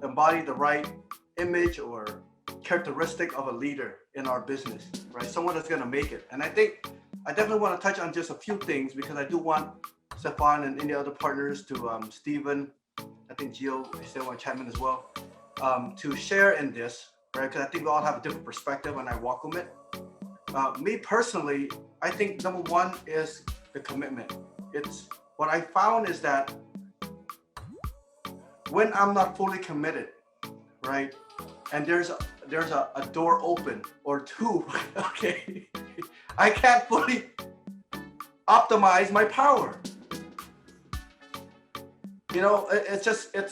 embody the right image or characteristic of a leader in our business, right? Someone that's going to make it. And I definitely want to touch on just a few things, because I do want Stefan and any other partners to, Stephen, I think Gio, they still want to chime in as well, to share in this, right? Because I think we all have a different perspective, and I welcome it. Me personally, I think number one is the commitment. It's what I found is that when I'm not fully committed, right, and there's a door open or two, okay, I can't fully optimize my power. You know, it's just you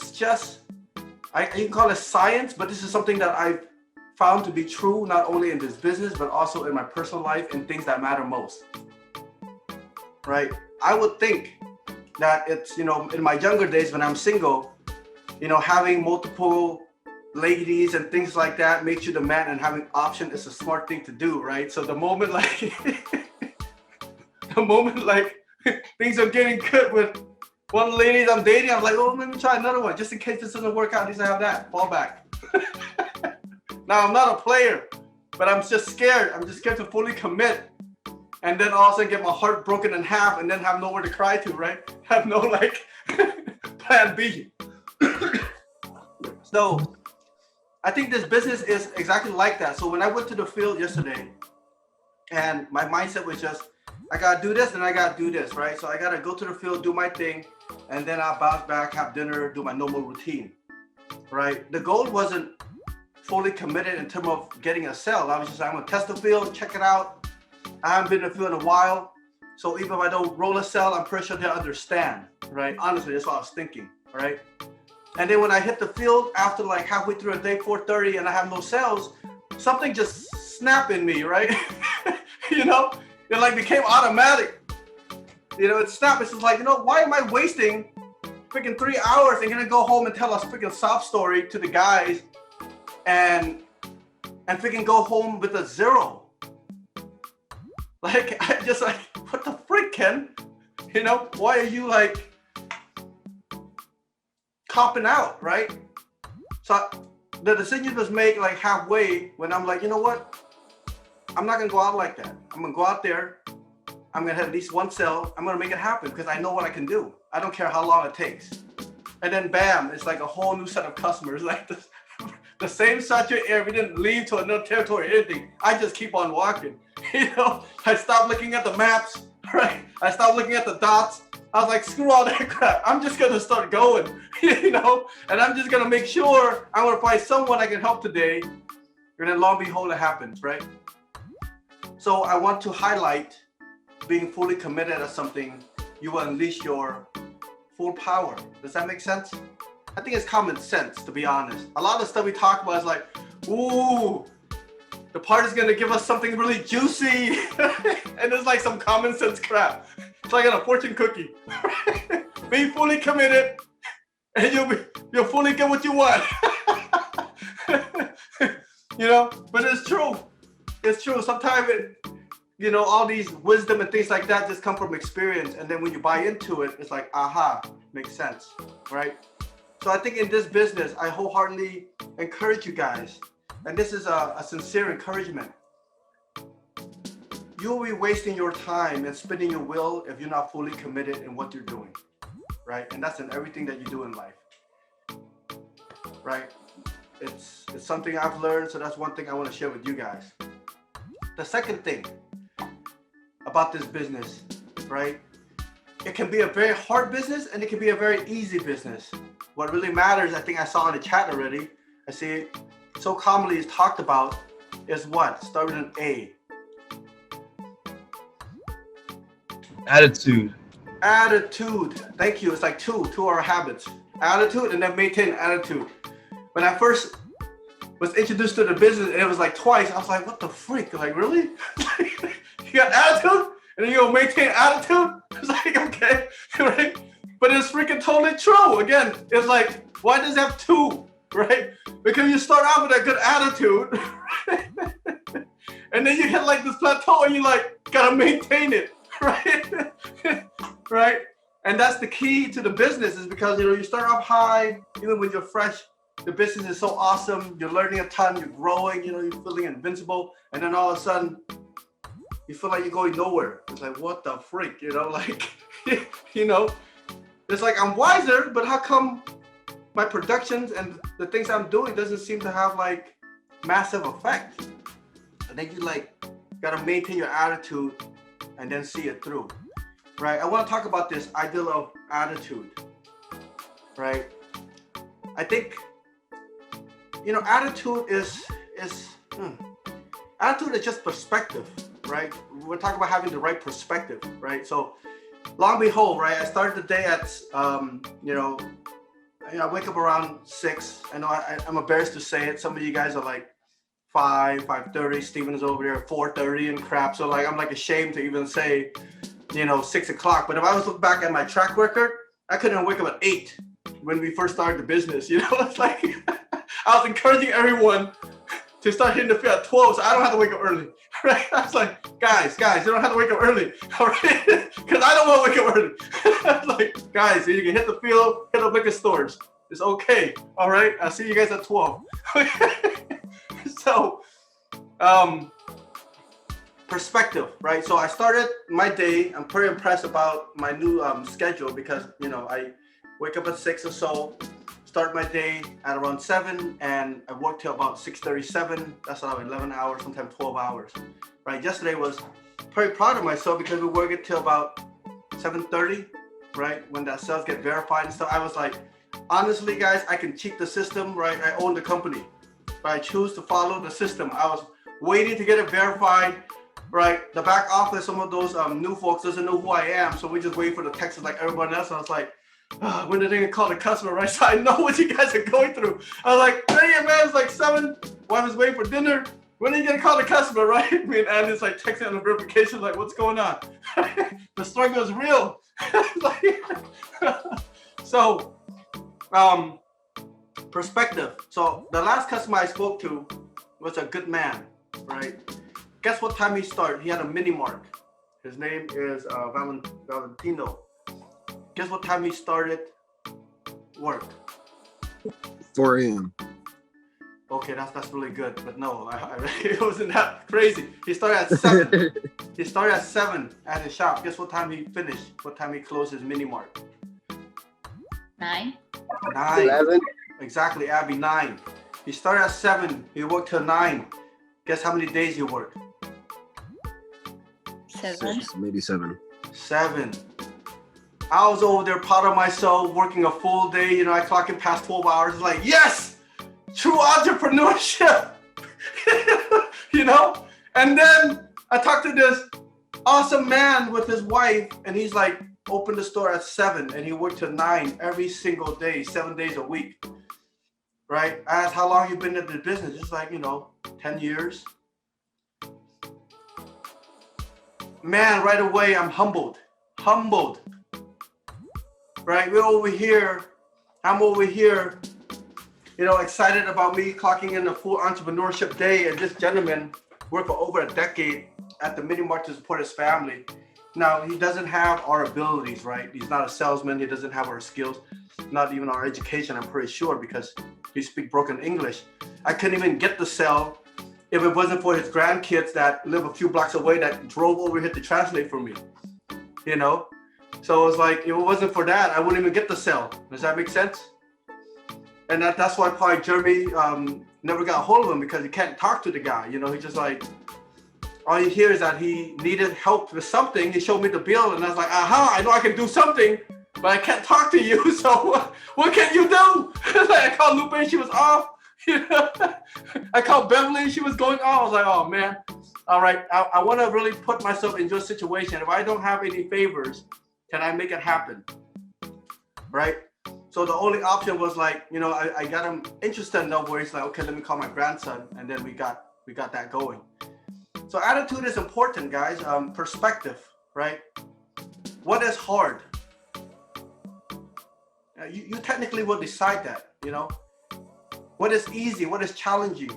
can call it science, but this is something that I've found to be true, not only in this business, but also in my personal life and things that matter most, right? I would think that it's, you know, in my younger days when I'm single, you know, having multiple ladies and things like that makes you the man, and having option is a smart thing to do, right? So the moment like things are getting good with one lady I'm dating, I'm like, oh, let me try another one just in case this doesn't work out. At least I have that fallback. Now I'm not a player, but I'm just scared. I'm just scared to fully commit, and then all of a sudden get my heart broken in half, and then have nowhere to cry to, right? Have no like plan B. So I think this business is exactly like that. So when I went to the field yesterday, and my mindset was just, I gotta do this and I gotta do this, right? So I gotta go to the field, do my thing, and then I'll bounce back, have dinner, do my normal routine, right? The goal wasn't fully committed in terms of getting a sale. I was just, I'm gonna test the field, check it out. I haven't been in the field in a while. So even if I don't roll a sale, I'm pretty sure they'll understand, right? Honestly, that's what I was thinking, right? And then when I hit the field after like halfway through a day, 4:30, and I have no sales, something just snapped in me, right? You know, it like became automatic. You know, it snapped. It's just like, you know, why am I wasting freaking 3 hours and gonna go home and tell a freaking sob story to the guys and freaking go home with a zero? Like, I just like, what the frick, Ken? You know, why are you like copping out, right? So the decision was made like halfway when I'm like, you know what? I'm not gonna go out like that. I'm gonna go out there. I'm gonna have at least one sale. I'm gonna make it happen because I know what I can do. I don't care how long it takes. And then bam, it's like a whole new set of customers. Like the same saturated area. We didn't leave to another territory or anything. I just keep on walking. You know, I stopped looking at the maps, right? I stopped looking at the dots. I was like, screw all that crap. I'm just gonna start going, you know? And I'm just gonna make sure I'm gonna find someone I can help today. And then lo and behold, it happens, right? So I want to highlight being fully committed at something. You will unleash your full power. Does that make sense? I think it's common sense, to be honest. A lot of stuff we talk about is like, ooh, the party's gonna give us something really juicy. And it's like some common sense crap. It's like a fortune cookie. Be fully committed and you'll fully get what you want. You know, but it's true. It's true. Sometimes you know, all these wisdom and things like that just come from experience. And then when you buy into it, it's like, aha, makes sense, right? So I think in this business, I wholeheartedly encourage you guys, and this is a sincere encouragement. You will be wasting your time and spinning your wheel if you're not fully committed in what you're doing, right? And that's in everything that you do in life, right? It's something I've learned, so that's one thing I want to share with you guys. The second thing about this business, right? It can be a very hard business and it can be a very easy business. What really matters, I think I saw in the chat already, I see it so commonly is talked about, is what? Start with an A. Attitude. Attitude. Thank you. It's like two are habits. Attitude and then maintain attitude. When I first was introduced to the business, and it was like twice, I was like, what the freak? Like, really? You got attitude? And then you'll maintain attitude? It's like, okay, right? But it's freaking totally true. Again, it's like, why does it have two, right? Because you start out with a good attitude, right? And then you hit like this plateau and you like, gotta maintain it, right? Right? And that's the key to the business, is because, you start off high, even when you're fresh, the business is so awesome. You're learning a ton, you're growing, you're feeling invincible. And then all of a sudden, you feel like you're going nowhere. It's like, what the freak, like, it's like I'm wiser, but how come my productions and the things I'm doing doesn't seem to have like massive effect? I think you gotta maintain your attitude and then see it through, right? I want to talk about this ideal of attitude, right? I think, attitude is just perspective, right? We're talking about having the right perspective, right? So long and behold, right, I started the day at, I wake up around 6. I know I'm embarrassed to say it. Some of you guys are like 5:30. Steven is over there at 4:30 and crap. So I'm ashamed to even say, 6 o'clock. But if I was to look back at my track record, I couldn't wake up at 8 when we first started the business. It's like I was encouraging everyone to start hitting the field at 12, so I don't have to wake up early, right? I was like, guys, you don't have to wake up early, all right? Because I don't want to wake up early. I was like, guys, you can hit the field, hit the liquor stores. It's okay, all right? I'll see you guys at 12. So, perspective, right? So I started my day. I'm pretty impressed about my new schedule because, I wake up at 6 or so, start my day at around 7, and I work till about 6:37. That's about 11 hours, sometimes 12 hours, right? Yesterday was pretty proud of myself because we work it till about 7:30, right? When that sales get verified and stuff. I was like, honestly, guys, I can cheat the system, right? I own the company, but I choose to follow the system. I was waiting to get it verified, right? The back office, some of those new folks doesn't know who I am, so we just wait for the texts like everyone else. And I was like, when are they gonna call the customer, right? So I know what you guys are going through. I was like, dang it, man, it's like 7. Wife is waiting for dinner. When are you gonna call the customer, right? I mean, and it's like texting on the verification, like, what's going on? The struggle is real. So, perspective. So the last customer I spoke to was a good man, right? Guess what time he started? He had a mini mark. His name is Valentino. Guess what time he started work? 4 a.m. Okay, that's really good, but no, it wasn't that crazy. He started at 7. He started at 7 at his shop. Guess what time he finished? What time he closed his mini mart? 9. 9. 11. Exactly, Abby, 9. He started at 7. He worked till 9. Guess how many days he worked? 7. Maybe 7. 7. I was over there proud of myself, working a full day. I clock in past 12 hours. Like, yes, true entrepreneurship. And then I talked to this awesome man with his wife, and he's like, open the store at 7, and he worked till 9 every single day, 7 days a week. Right? I asked, how long you been in the business? It's like, 10 years. Man, right away, I'm humbled. Right? We're over here. I'm over here, excited about me clocking in a full entrepreneurship day. And this gentleman worked for over a decade at the mini mart to support his family. Now, he doesn't have our abilities, right? He's not a salesman. He doesn't have our skills, not even our education, I'm pretty sure, because he speaks broken English. I couldn't even get the sale if it wasn't for his grandkids that live a few blocks away that drove over here to translate for me, So it was like, if it wasn't for that, I wouldn't even get the sale. Does that make sense? And that's why probably Jeremy never got a hold of him, because he can't talk to the guy. He's just like, all you hear is that he needed help with something. He showed me the bill, and I was like, aha, I know I can do something, but I can't talk to you. So what can you do? I called Lupe, she was off. I called Beverly, she was going off. I was like, oh man, all right. I want to really put myself in your situation. If I don't have any favors, can I make it happen? Right? So the only option was like, I got him interested enough where he's like, okay, let me call my grandson, and then we got that going. So attitude is important, guys. Perspective, right? What is hard? You technically will decide that, What is easy? What is challenging?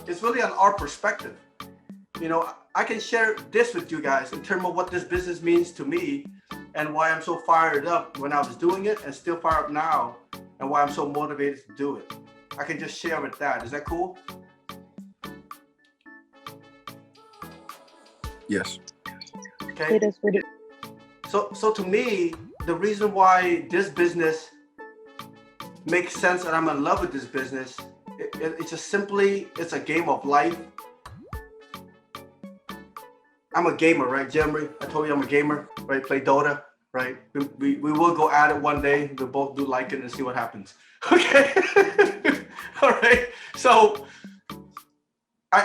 It's really on our perspective. I can share this with you guys in terms of what this business means to me. and why I'm so fired up when I was doing it and still fired up now, and why I'm so motivated to do it. I can just share with that. Is that cool? Yes. Okay. It is pretty. So to me, the reason why this business makes sense and I'm in love with this business, it's just simply, it's a game of life. I'm a gamer, right, Jeremy? I told you I'm a gamer, right? Play Dota, right? We will go at it one day. We'll both do like it and see what happens. Okay. All right. So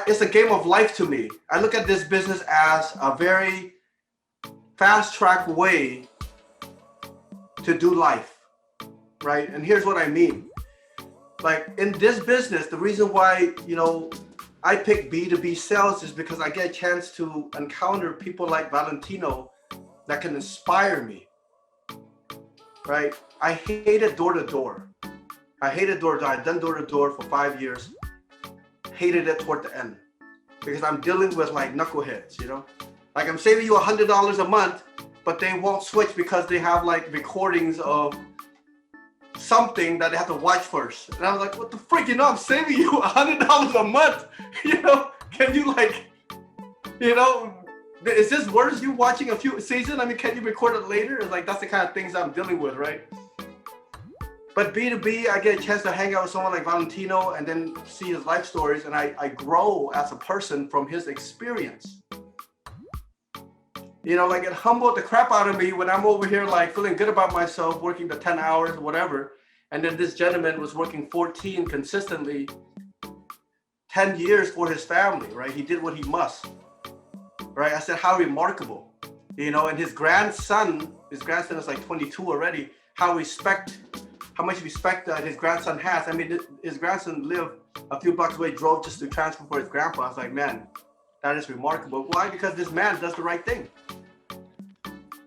it's a game of life to me. I look at this business as a very fast track way to do life, right? And here's what I mean. Like in this business, the reason why, I pick B2B sales is because I get a chance to encounter people like Valentino that can inspire me, right? I hated door-to-door. I've done door-to-door for 5 years. Hated it toward the end because I'm dealing with like knuckleheads, Like I'm saving you $100 a month, but they won't switch because they have like recordings of something that they have to watch first. And I was like, what the freak, I'm saving you $100 a month. Can you is this worth you watching a few seasons? I mean, can you record it later? It's like, that's the kind of things I'm dealing with, right? But B2B, I get a chance to hang out with someone like Valentino and then see his life stories. And I grow as a person from his experience. Like it humbled the crap out of me when I'm over here like feeling good about myself, working the 10 hours or whatever. And then this gentleman was working 14 consistently, 10 years for his family, right? He did what he must, right? I said, how remarkable, and his grandson is like 22 already. How much respect that his grandson has. I mean, his grandson lived a few blocks away, drove just to transfer for his grandpa. I was like, man, that is remarkable. Why? Because this man does the right thing.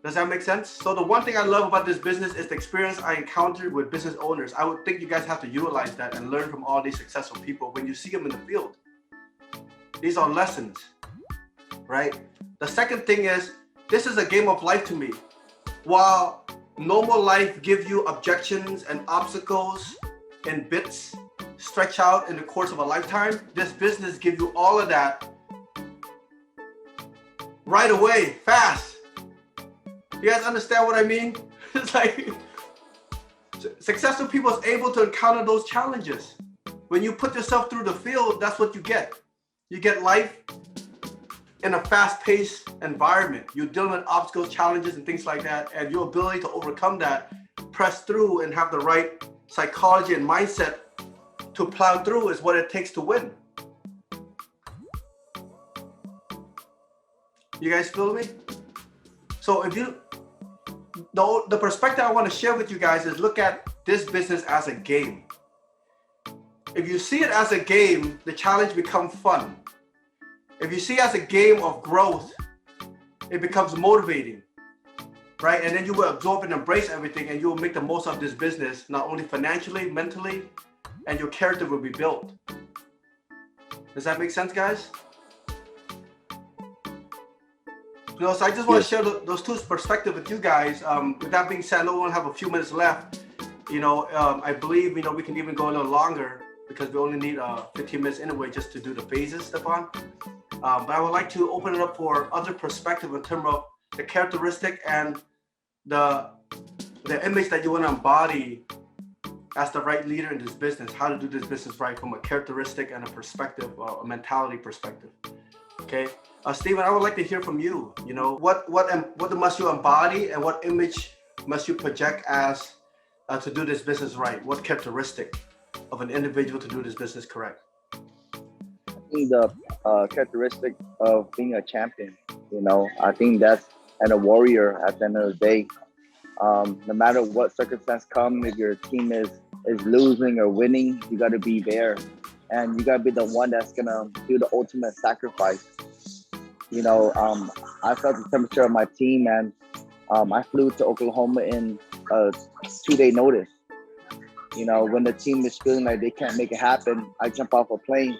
Does that make sense? So the one thing I love about this business is the experience I encountered with business owners. I would think you guys have to utilize that and learn from all these successful people when you see them in the field. These are lessons, right? The second thing is, this is a game of life to me. While normal life gives you objections and obstacles and bits stretch out in the course of a lifetime, this business gives you all of that right away, fast. You guys understand what I mean? It's like successful people is able to encounter those challenges. When you put yourself through the field, that's what you get. You get life in a fast-paced environment. You're dealing with obstacles, challenges, and things like that. And your ability to overcome that, press through, and have the right psychology and mindset to plow through is what it takes to win. You guys feel me? So the perspective I want to share with you guys is look at this business as a game. If you see it as a game, the challenge becomes fun. If you see it as a game of growth, it becomes motivating, right? And then you will absorb and embrace everything, and you will make the most of this business, not only financially, mentally, and your character will be built. Does that make sense, guys? So I just want to share those two perspectives with you guys. With that being said, I know we only have a few minutes left. I believe, we can even go a little longer because we only need 15 minutes anyway just to do the phases, Stefan. But I would like to open it up for other perspective in terms of the characteristic and the image that you want to embody as the right leader in this business, how to do this business right from a characteristic and a perspective, a mentality perspective. Okay. Stephen, I would like to hear from you. What must you embody and what image must you project as to do this business right? What characteristic of an individual to do this business correct? I think the characteristic of being a champion, I think that's, and a warrior at the end of the day. No matter what circumstance comes, if your team is losing or winning, you got to be there. And you got to be the one that's going to do the ultimate sacrifice. I felt the temperature of my team, and I flew to Oklahoma in a 2-day notice. When the team is feeling like they can't make it happen, I jump off a plane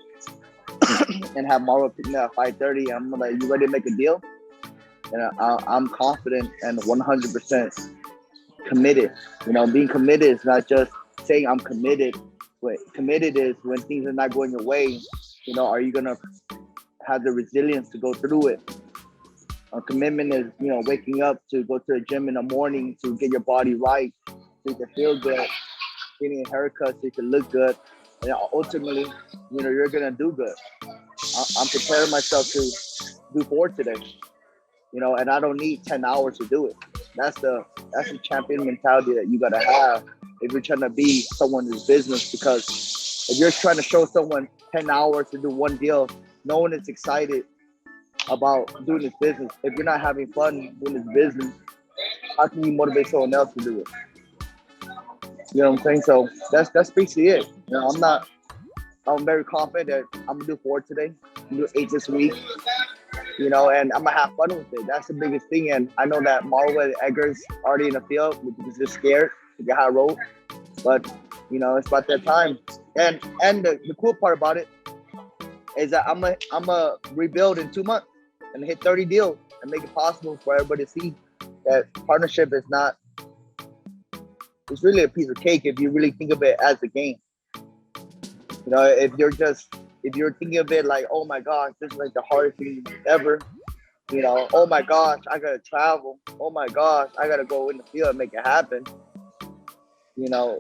and have Marlo pick me up at 5:30. I'm like, you ready to make a deal? and I'm confident and 100% committed. You know, being committed is not just saying I'm committed. What committed is when things are not going your way, you know, are you gonna have the resilience to go through it? A commitment is, you know, waking up to go to the gym in the morning to get your body right, so you can feel good, getting a haircut so you can look good, and ultimately, you know, you're gonna do good. I'm preparing myself to do more today, you know, and I don't need 10 hours to do it. That's the champion mentality that you gotta have if you're trying to be someone's business. Because if you're trying to show someone 10 hours to do one deal, no one is excited about doing this business. If you're not having fun doing this business, how can you motivate someone else to do it? You know what I'm saying? So that's basically it. You know, I'm very confident that I'm gonna do 4 today, do 8 this week, you know, and I'm gonna have fun with it. That's the biggest thing. And I know that Marwa and Edgar's already in the field because they're scared to get high road. But you know, it's about that time. And the cool part about it is that I'm a rebuild in 2 months and hit 30 deals and make it possible for everybody to see that partnership is not, it's really a piece of cake if you really think of it as a game. You know, if you're thinking of it like, oh my gosh, this is like the hardest thing ever, you know, oh my gosh, I gotta travel, oh my gosh, I gotta go in the field and make it happen, you know,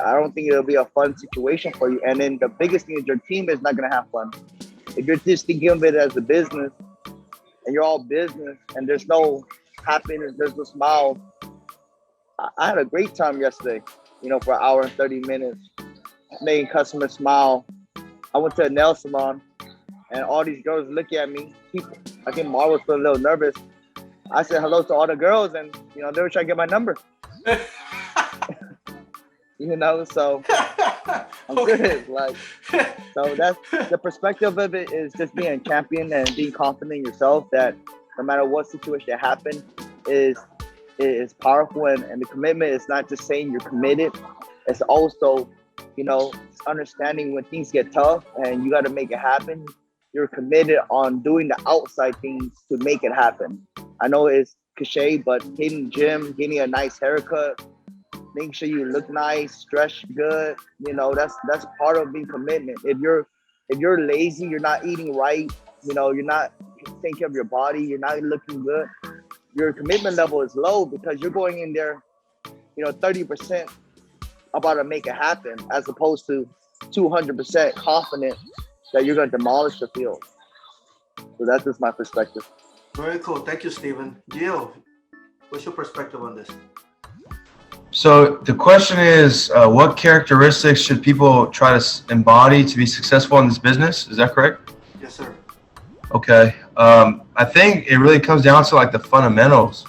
I don't think it'll be a fun situation for you. And then the biggest thing is your team is not gonna have fun. If you're just thinking of it as a business and you're all business and there's no happiness, there's no smile. I had a great time yesterday, you know, for an hour and 30 minutes, making customers smile. I went to a nail salon and all these girls looking at me. People, I think Mar was a little nervous. I said hello to all the girls and, you know, they were trying to get my number. You know, so I'm good. Like, so that's the perspective of it, is just being a champion and being confident in yourself that no matter what situation happens is powerful. And the commitment is not just saying you're committed. It's also, you know, understanding when things get tough and you got to make it happen. You're committed on doing the outside things to make it happen. I know it's cliche, but hitting the gym, getting a nice haircut, making sure you look nice, dress good, you know, that's part of being commitment. If you're lazy, you're not eating right, you know, you're not taking care of your body, you're not looking good, your commitment level is low because you're going in there, you know, 30% about to make it happen as opposed to 200% confident that you're going to demolish the field. So that's just my perspective. Very cool. Thank you, Stephen. Gio, what's your perspective on this? So the question is, what characteristics should people try to embody to be successful in this business? Is that correct? Yes, sir. Okay. I think it really comes down to like the fundamentals.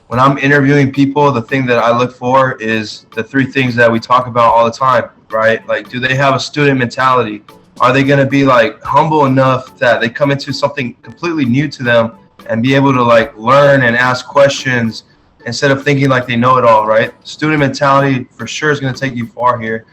When I'm interviewing people, the thing that I look for is the 3 things that we talk about all the time, right? Like, do they have a student mentality? Are they going to be like humble enough that they come into something completely new to them and be able to like learn and ask questions instead of thinking like they know it all, right? Student mentality for sure is going to take you far here.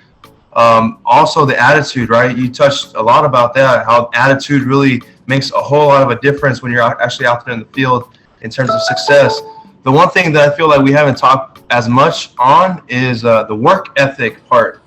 Also the attitude, right? You touched a lot about that, how attitude really makes a whole lot of a difference when you're actually out there in the field in terms of success. The one thing that I feel like we haven't talked as much on is the work ethic part,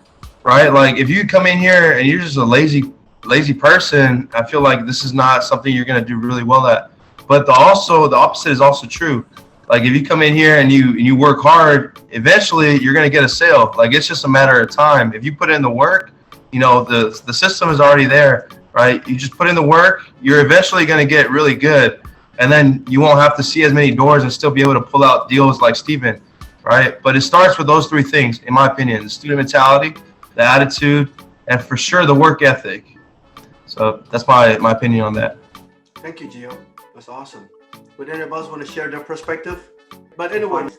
right? Like if you come in here and you're just a lazy person, I feel like this is not something you're going to do really well at. But the opposite is also true. Like if you come in here and you work hard, eventually you're going to get a sale. Like it's just a matter of time. If you put in the work, you know, the system is already there, right? You just put in the work, you're eventually going to get really good. And then you won't have to see as many doors and still be able to pull out deals like Steven, right? But it starts with those 3 things, in my opinion: the student mentality, the attitude, and for sure the work ethic. So that's my opinion on that. Thank you, Gio. That's awesome. Would any of us want to share their perspective? But anyways,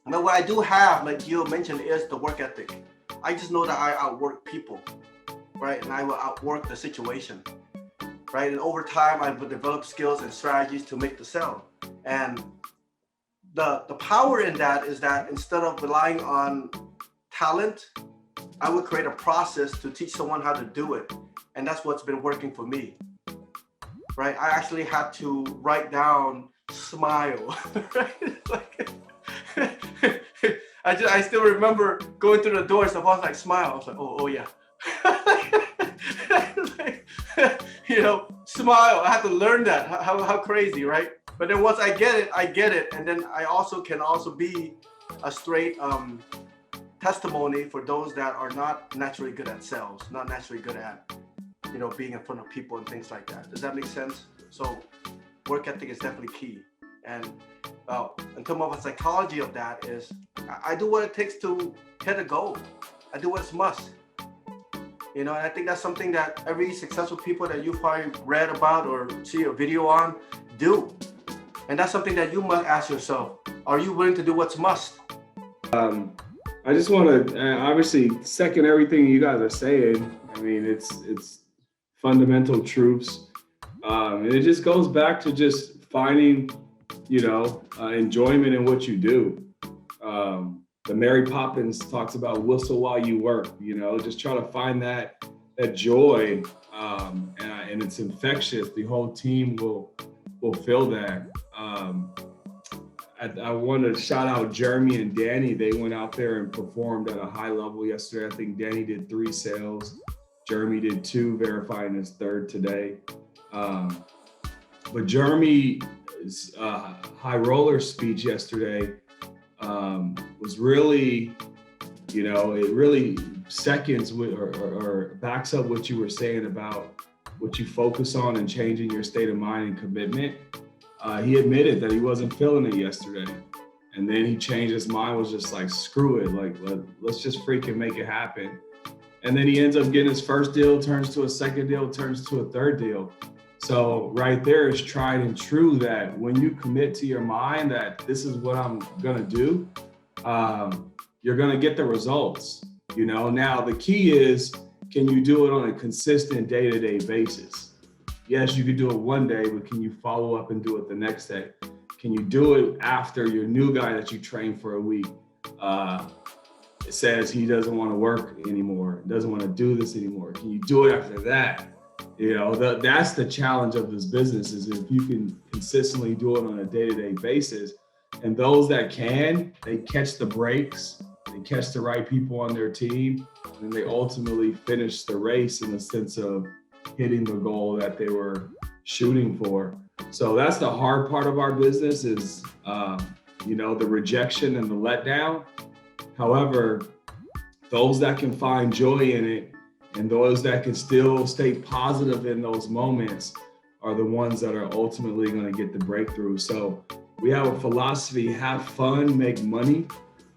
now what I do have, like Gio mentioned, is the work ethic. I just know that I outwork people, right? And I will outwork the situation, right? And over time, I will develop skills and strategies to make the sale. And the power in that is that instead of relying on talent, I would create a process to teach someone how to do it. And that's what's been working for me, right? I actually had to write down smile, right? Like, I still remember going through the doors. The boss like smile. I was like, oh yeah. Like, smile. I had to learn that. How crazy, right? But then once I get it, and then I also can be a straight testimony for those that are not naturally good at sales, not naturally good at being in front of people and things like that. Does that make sense? So work ethic is definitely key. And in terms of the psychology of that is I do what it takes to hit a goal. I do what's must. And I think that's something that every successful people that you probably read about or see a video on do. And that's something that you must ask yourself. Are you willing to do what's must? I just want to obviously second everything you guys are saying. I mean, it's fundamental truths. And it just goes back to just finding, enjoyment in what you do. The Mary Poppins talks about whistle while you work, just try to find that joy. And it's infectious. The whole team will feel that. I want to shout out Jeremy and Danny. They went out there and performed at a high level yesterday. I think Danny did 3 sales. Jeremy did 2, verifying his 3rd today. But Jeremy's high roller speech yesterday was really, it really seconds or backs up what you were saying about what you focus on and changing your state of mind and commitment. He admitted that he wasn't feeling it yesterday. And then he changed his mind, was just like, screw it. Like, let's just freaking make it happen. And then he ends up getting his first deal, turns to a second deal, turns to a third deal. So right there is tried and true that when you commit to your mind that this is what I'm gonna do, you're gonna get the results. Now the key is, can you do it on a consistent day-to-day basis? Yes, you could do it one day, but can you follow up and do it the next day? Can you do it after your new guy that you trained for a week says he doesn't want to work anymore, doesn't want to do this anymore? Can you do it after that? That's the challenge of this business, is if you can consistently do it on a day-to-day basis. And those that can, they catch the breaks, they catch the right people on their team, and they ultimately finish the race in the sense of hitting the goal that they were shooting for. So that's the hard part of our business is, the rejection and the letdown. However, those that can find joy in it and those that can still stay positive in those moments are the ones that are ultimately going to get the breakthrough. So we have a philosophy: have fun, make money.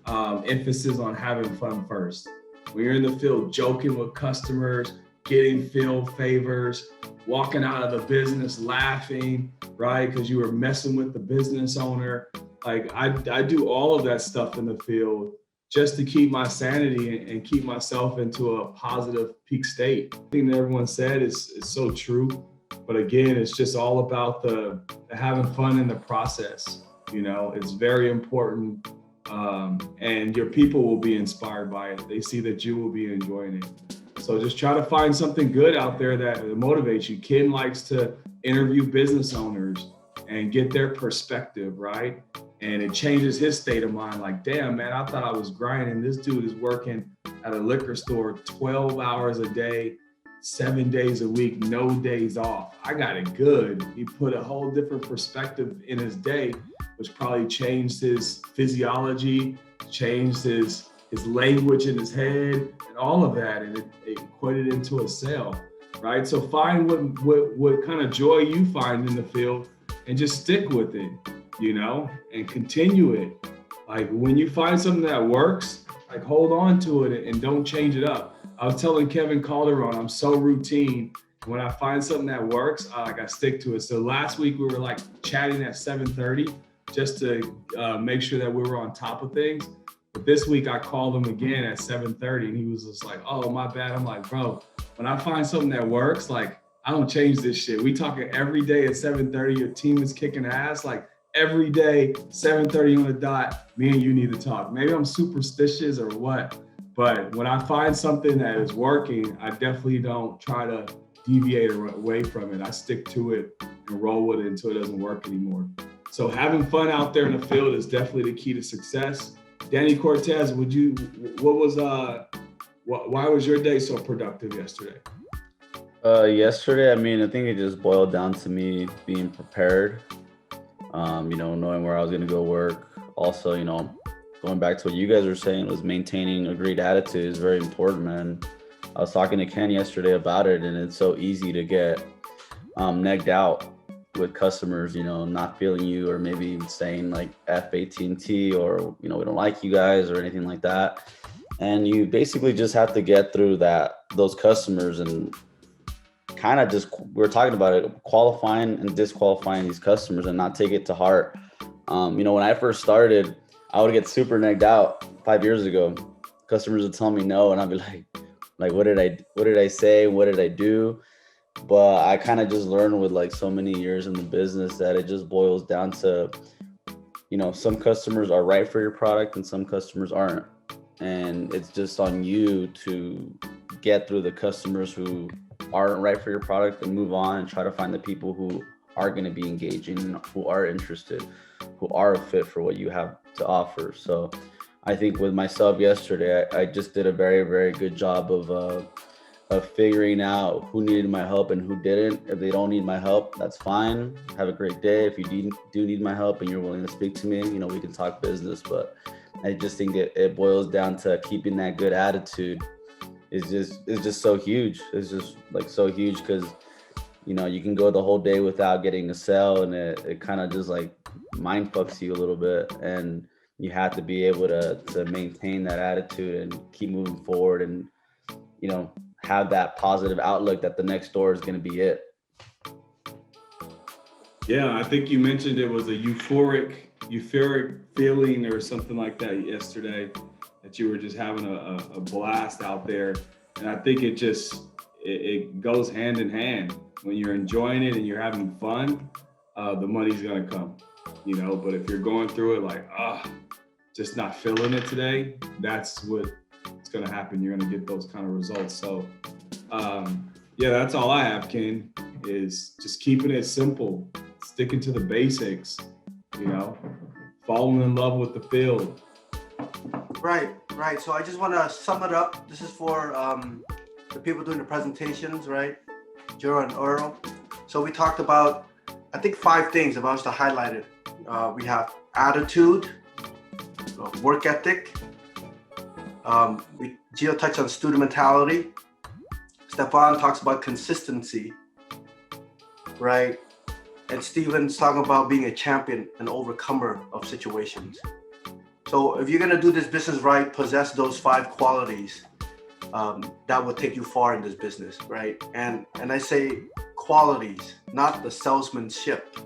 Emphasis on having fun first. When you're in the field joking with customers, getting field favors, walking out of the business laughing, right? Because you were messing with the business owner. Like I do all of that stuff in the field just to keep my sanity and keep myself into a positive peak state. I think that everyone said is so true. But again, it's just all about the having fun in the process. It's very important. And your people will be inspired by it. They see that you will be enjoying it. So just try to find something good out there that motivates you. Ken likes to interview business owners and get their perspective, right? And it changes his state of mind. Like, damn, man, I thought I was grinding. This dude is working at a liquor store 12 hours a day, 7 days a week, no days off. I got it good. He put a whole different perspective in his day, which probably changed his physiology, changed his language in his head, and all of that, and it equated into a sale, right? So find what kind of joy you find in the field and just stick with it, and continue it. Like when you find something that works, like hold on to it and don't change it up. I was telling Kevin Calderon, I'm so routine. When I find something that works, I stick to it. So last week we were like chatting at 7:30 just to make sure that we were on top of things. But this week I called him again at 7:30 and he was just like, oh, my bad. I'm like, bro, when I find something that works, like I don't change this shit. We talking every day at 7:30, your team is kicking ass. Like every day, 7:30 on the dot, me and you need to talk. Maybe I'm superstitious or what, but when I find something that is working, I definitely don't try to deviate away from it. I stick to it and roll with it until it doesn't work anymore. So having fun out there in the field is definitely the key to success. Danny Cortez, why was your day so productive yesterday? Yesterday, I mean, I think it just boiled down to me being prepared, knowing where I was going to go work. Also, going back to what you guys were saying, was maintaining a great attitude is very important, man. I was talking to Ken yesterday about it, and it's so easy to get negged out with customers, not feeling you, or maybe even saying like F AT&T, or, we don't like you guys, or anything like that. And you basically just have to get through those customers, and kind of we're talking about it, qualifying and disqualifying these customers, and not take it to heart. When I first started, I would get super negged out 5 years ago. Customers would tell me no, and I'd be like, what did I say? What did I do? But I kind of just learned with like so many years in the business that it just boils down to, some customers are right for your product and some customers aren't. And it's just on you to get through the customers who aren't right for your product and move on and try to find the people who are going to be engaging, who are interested, who are a fit for what you have to offer. So I think with myself yesterday, I just did a very, very good job of figuring out who needed my help and who didn't. If they don't need my help, that's fine. Have a great day. If you do need my help and you're willing to speak to me, we can talk business. But I just think it boils down to keeping that good attitude is just so huge. It's just like so huge, because you can go the whole day without getting a sale, and it kind of just like mind fucks you a little bit, and you have to be able to maintain that attitude and keep moving forward, and have that positive outlook that the next door is going to be it. Yeah, I think you mentioned it was a euphoric feeling or something like that yesterday, that you were just having a blast out there. And I think it goes hand in hand. When you're enjoying it and you're having fun, the money's gonna come, but if you're going through it like, just not feeling it today, that's what's gonna happen. You're gonna get those kind of results. So that's all I have, Ken, is just keeping it simple, sticking to the basics, falling in love with the field. Right. So I just want to sum it up. This is for the people doing the presentations, right? Joe and Earl. So we talked about, I think, 5 things. If I was to highlight it, we have attitude, work ethic. Gio touched on student mentality. Stefan talks about consistency, right? And Steven's talking about being a champion and overcomer of situations. So if you're gonna do this business right, possess those 5 qualities, that will take you far in this business, right? And I say qualities, not the salesmanship,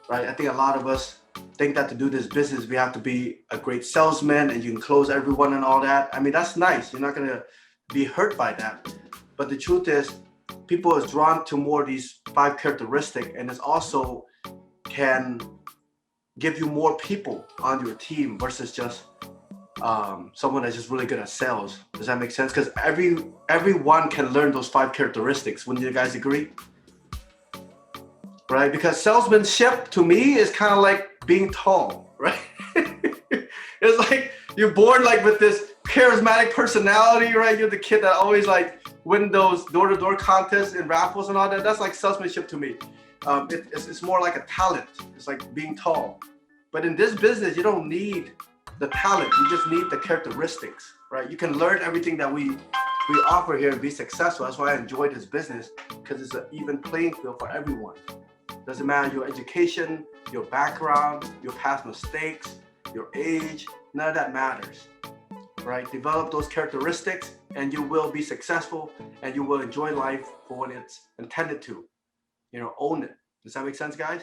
right? I think a lot of us think that to do this business, we have to be a great salesman and you can close everyone and all that. I mean, that's nice. You're not gonna be hurt by that. But the truth is, people is drawn to more of these 5 characteristics, and it also can give you more people on your team versus just someone that's just really good at sales. Does that make sense? Because everyone can learn those 5 characteristics. Wouldn't you guys agree? Right? Because salesmanship to me is kind of like being tall, right? It's like you're born like with this charismatic personality, right? You're the kid that always like win those door-to-door contests and raffles and all that. That's like salesmanship to me. It's more like a talent. It's like being tall. But in this business, you don't need the talent. You just need the characteristics, right? You can learn everything that we offer here and be successful. That's why I enjoy this business, because it's an even playing field for everyone. Doesn't matter your education, your background, your past mistakes, your age, none of that matters, right? Develop those characteristics and you will be successful and you will enjoy life for what it's intended to. Own it. Does that make sense, guys?